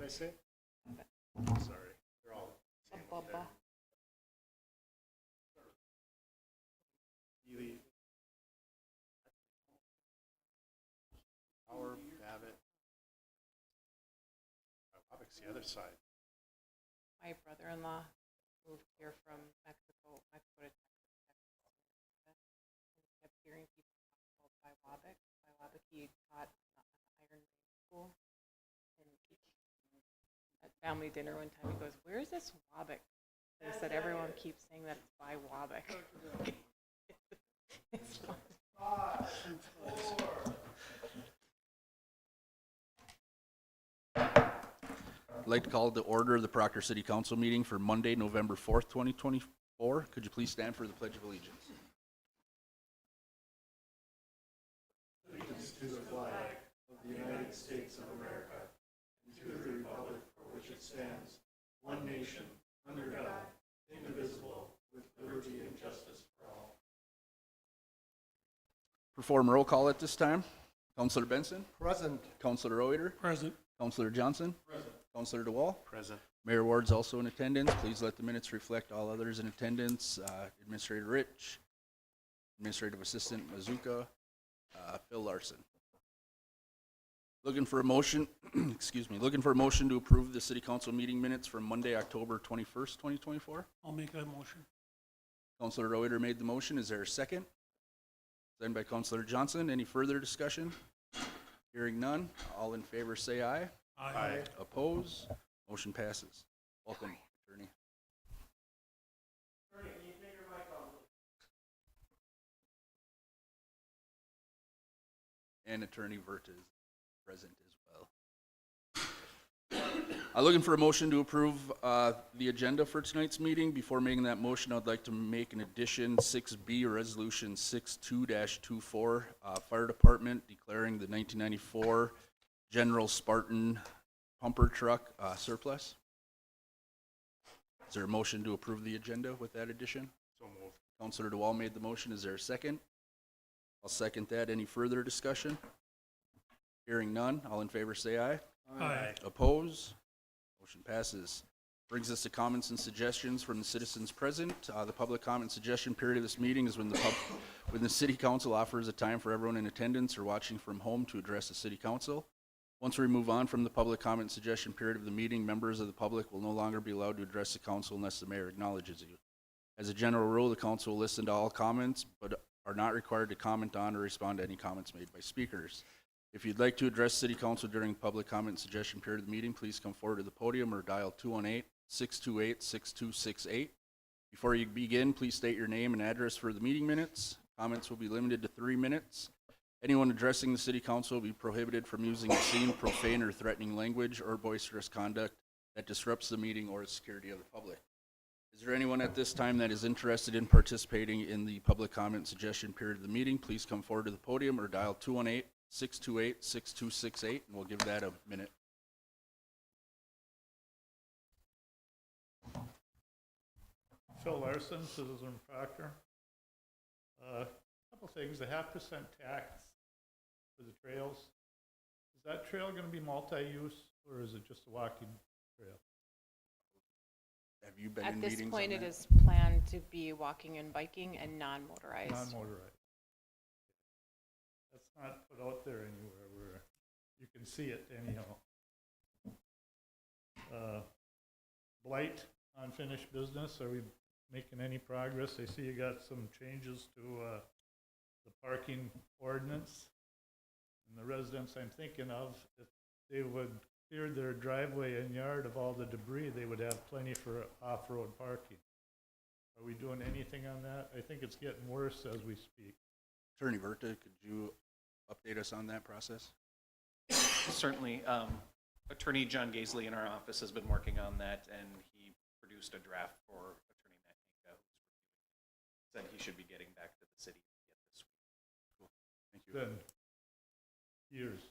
did I say? Sorry, they're all the same up there. Ely, Howard, Babbitt. Lubbock's the other side. My brother-in-law moved here from Mexico to Texas, and he kept hearing people talk about Biwabic. Biwabic, he taught at the Iron Range School, and he, at family dinner one time, he goes, "Where's this Wabic?" And I said, "Everyone keeps saying that it's Biwabic." It's fun. I'd like to call to order the Proctor City Council meeting for Monday, November 4th, 2024. Could you please stand for the Pledge of Allegiance? Allegiance to the flag of the United States of America and to the republic for which it stands, one nation, under God, indivisible, with liberty and justice for all. Perform roll call at this time. Councillor Benson? Present. Councillor Reuter? Present. Councillor Johnson? Present. Councillor DeWall? Present. Mayor Ward's also in attendance. Please let the minutes reflect all others in attendance. Administrator Rich, Administrative Assistant Mazuka, Phil Larson. Looking for a motion, excuse me, looking for a motion to approve the City Council meeting minutes from Monday, October 21st, 2024. I'll make that motion. Councillor Reuter made the motion. Is there a second? Second by Councillor Johnson. Any further discussion? Hearing none. All in favor say aye. Aye. Oppose? Motion passes. Welcome, Attorney. And Attorney Vert is present as well. I'm looking for a motion to approve the agenda for tonight's meeting. Before making that motion, I'd like to make an addition, 6B, Resolution 62-24, Fire Department declaring the 1994 General Spartan pumper truck surplus. Is there a motion to approve the agenda with that addition? So moved. Councillor DeWall made the motion. Is there a second? I'll second that. Any further discussion? Hearing none. All in favor say aye. Aye. Oppose? Motion passes. Brings us to comments and suggestions from the citizens present. The public comment suggestion period of this meeting is when the City Council offers a time for everyone in attendance or watching from home to address the City Council. Once we move on from the public comment suggestion period of the meeting, members of the public will no longer be allowed to address the council unless the mayor acknowledges you. As a general rule, the council will listen to all comments, but are not required to comment on or respond to any comments made by speakers. If you'd like to address City Council during public comment suggestion period of the meeting, please come forward to the podium or dial 218-628-6268. Before you begin, please state your name and address for the meeting minutes. Comments will be limited to 3 minutes. Anyone addressing the City Council will be prohibited from using obscene, profane, or threatening language or boisterous conduct that disrupts the meeting or the security of the public. Is there anyone at this time that is interested in participating in the public comment suggestion period of the meeting? Please come forward to the podium or dial 218-628-6268, and we'll give that a minute. Phil Larson, Citizen Proctor. A couple things. The 0.5% tax for the trails. Is that trail going to be multi-use, or is it just a walking trail? Have you been At in this meetings point, on it that? is planned to be walking and biking and non-motorized. Non-motorized. That's not put out there anywhere where you can see it anyhow. Blight, unfinished business. Are we making any progress? I see you got some changes to the parking ordinance. And the residents I'm thinking of, if they would clear their driveway and yard of all the debris, they would have plenty for off-road parking. Are we doing anything on that? I think it's getting worse as we speak. Attorney Verta, could you update us on that process? Certainly. Attorney John Gaisley in our office has been working on that, and he produced a draft for Attorney Matt Nika, who's said he should be getting back to the city yet this week. Cool. Thank you. Been years.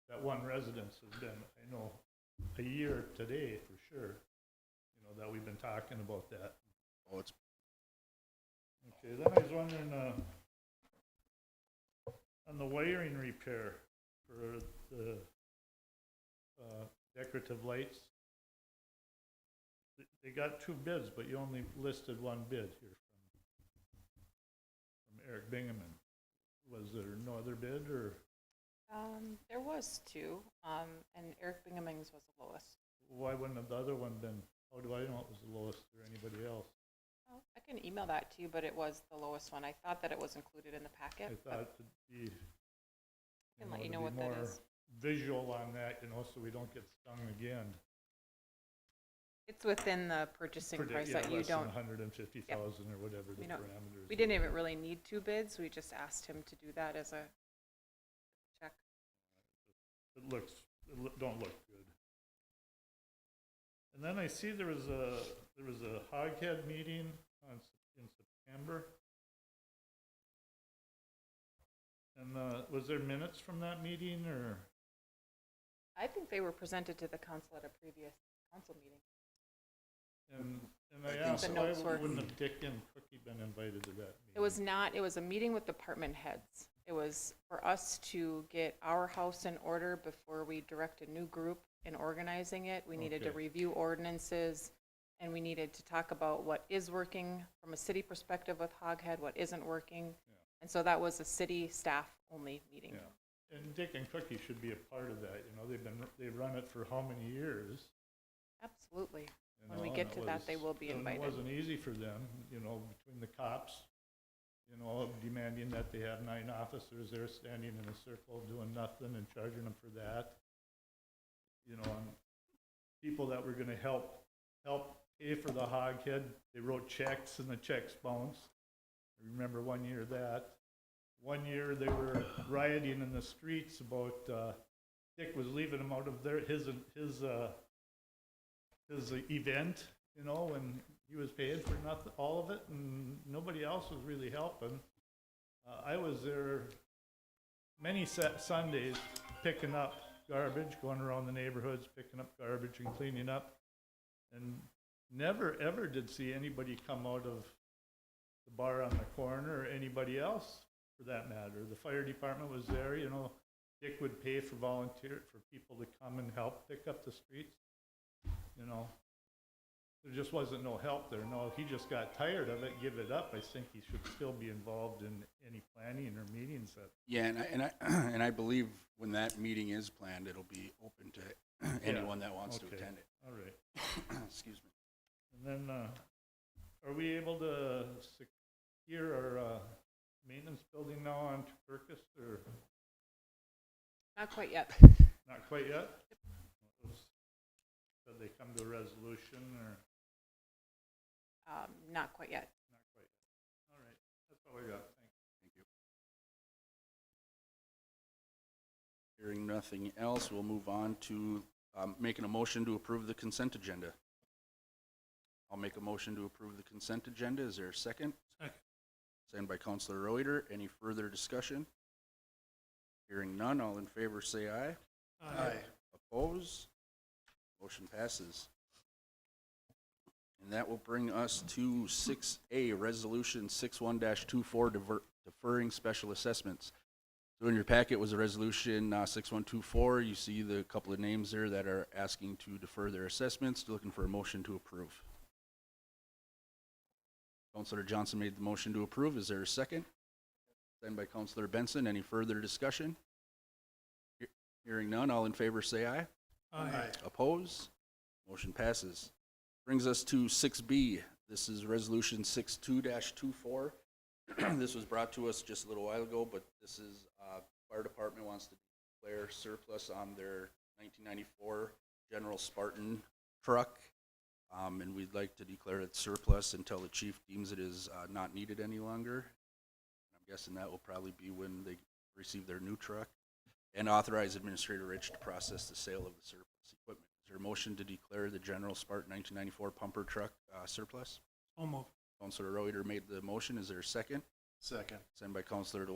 That one residence has been, I know, a year today for sure, you know, that we've been talking about that. Oh, it's Okay, then I was wondering, on the wiring repair for the decorative lights. They got 2 bids, but you only listed 1 bid here from Eric Bingaman. Was there no other bid, or There was 2, and Eric Bingaming's was the lowest. why wouldn't have the other one been? How do I know it was the lowest or anybody else? Oh, I can email that to you, but it was the lowest one. I thought that it was included in the packet. I but thought it'd be, I can let you know to be what that more is. visual on that, so we don't get stung again. It's within the purchasing price that you less than don't, 150,000 or whatever the We don't- parameters. we didn't even really need 2 bids. We just asked him to do that as a check. It don't look good. And then I see there was a Hoghead meeting in September. And was there minutes from that meeting, or? I think they were presented to the council at a previous council meeting. And I I think asked, the why notes were- wouldn't have Dick and Cookie been invited to that meeting? It was not, it was a meeting with department heads. It was for us to get our house in order before we direct a new group in organizing it. We needed to Okay. review ordinances, and we needed to talk about what is working from a city perspective with Hoghead, what isn't working. Yeah. And so that was a city staff-only meeting. Yeah, and Dick and Cookie should be a part of that, they've run it for how many years? Absolutely. you When we know, get and to it that, they was- will be and invited. It wasn't easy for them, between the cops, demanding that they have 9 officers there standing in a circle doing nothing and charging them for that. And people that were gonna help pay for the Hoghead, they wrote checks and the checks bounced. I remember one year that. One year they were rioting in the streets about, Dick was leaving them out of his event, and he was paying for nothing, all of it, and nobody else was really helping. I was there many Sundays picking up garbage, going around the neighborhoods, picking up garbage and cleaning up, and never ever did see anybody come out of the bar on the corner, or anybody else for that matter. The fire department was there, Dick would pay for people to come and help pick up the streets. There just wasn't no help there. No, he just got tired of it, give it up. I think he should still be involved in any planning or meetings that. Yeah, and I believe when that meeting is planned, it'll be open to anyone that wants to Okay. attend it. All right. Excuse me. And then, are we able to secure our maintenance building now on Tubercus, or Not quite yet. not quite yet? Did they come to a resolution, or Not quite yet. not quite yet? All right, that's all I got. Thanks. Thank you. Hearing nothing else, we'll move on to making a motion to approve the consent agenda. I'll make a motion to approve the consent agenda. Is there a second? Second. Second by Councilor Reuter. Any further discussion? Hearing none, all in favor say aye. Aye. Oppose? Motion passes. And that will bring us to 6A, Resolution 61-24, deferring special assessments. So in your packet was a resolution 6124. You see the couple of names there that are asking to defer their assessments, looking for a motion to approve. Councilor Johnson made the motion to approve. Is there a second? Second by Councilor Benson. Any further discussion? Hearing none, all in favor say aye. Aye. Oppose? Motion passes. Brings us to 6B. This is Resolution 62-24. This was brought to us just a little while ago, but this is, fire department wants to declare surplus on their 1994 General Spartan truck. And we'd like to declare it surplus until the chief deems it is not needed any longer. I'm guessing that will probably be when they receive their new truck. And authorize Administrator Rich to process the sale of the surplus equipment. Is there a motion to declare the General Spartan 1994 pumper truck surplus? So moved. Councilor Reuter made the motion. Is there a second? Second. Second by Councilor DeWalt.